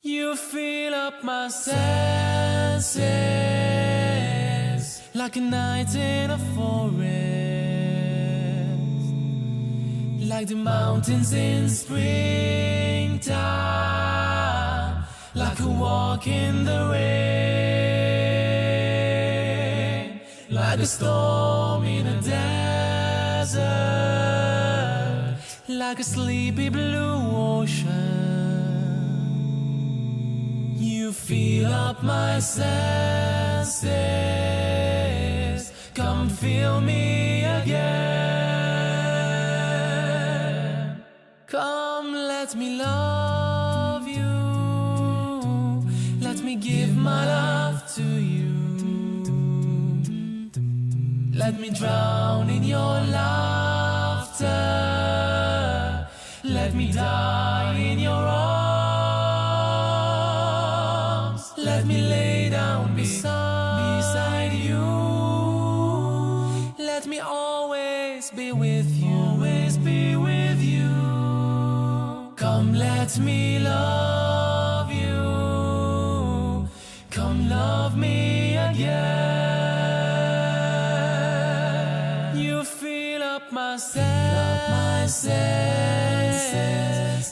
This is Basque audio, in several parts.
You fill up my senses like a night in a forest, like the mountains in springtime, like a walk in the rain, like a storm in a desert, like a sleepy blue ocean. You fill up my senses, come fill me again. Come, let me love you, let me give my love to you. Let me drown in your laughter, let me die in your arms. Let me lay down beside you. Let me always be with you, always be with you. Come, let me love you. Come, love me again. You fill up my senses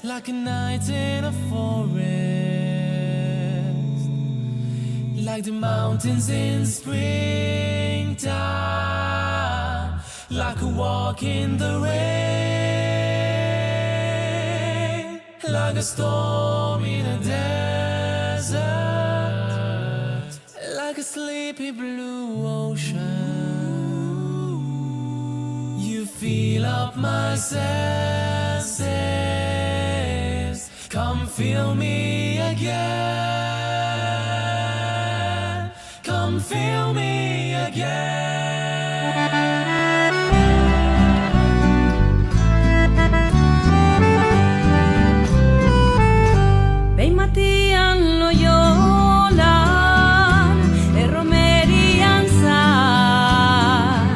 like a night in a forest, like the mountains in springtime, like a walk in the rain, like a storm in a desert, like a sleepy blue ocean. You fill up my senses, come fill me again. Come fill me again. Behin matian Loiolan, erromerian zan,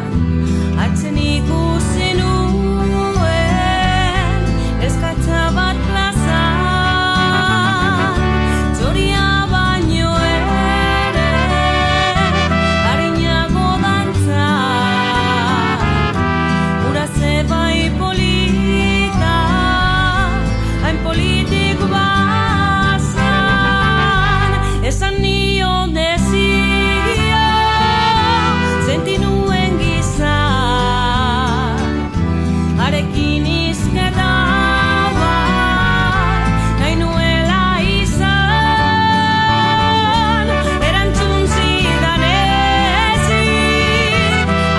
atzen ikusi nuen, eskatza bat plazan, txoria baino ere, arinago dantzan, ura zebai polita, hain politik bazan, esan nion desio, senti nuen gizan, harekin izketa bat, nahi nuela izan, erantzun zidan ezin,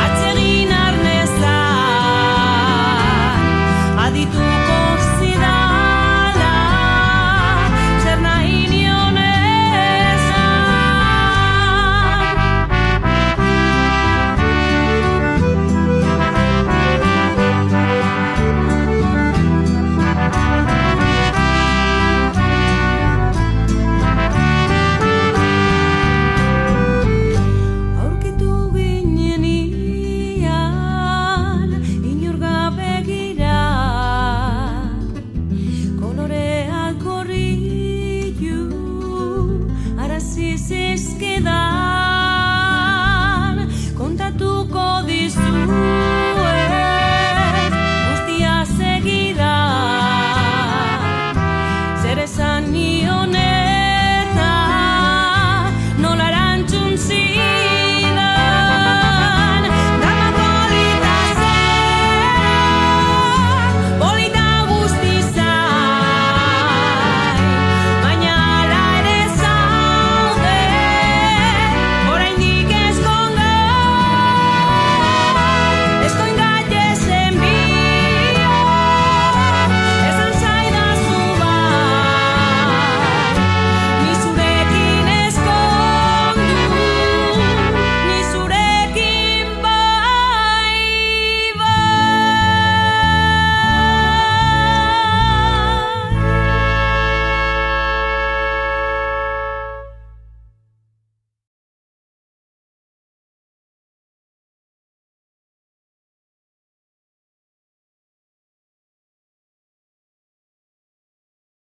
atsegin arnezan, adituko zidala, zer nahi nion esan. Aurkitu ginen ian, inor gabe gira, koloreak gorriu, arazi zizkeda.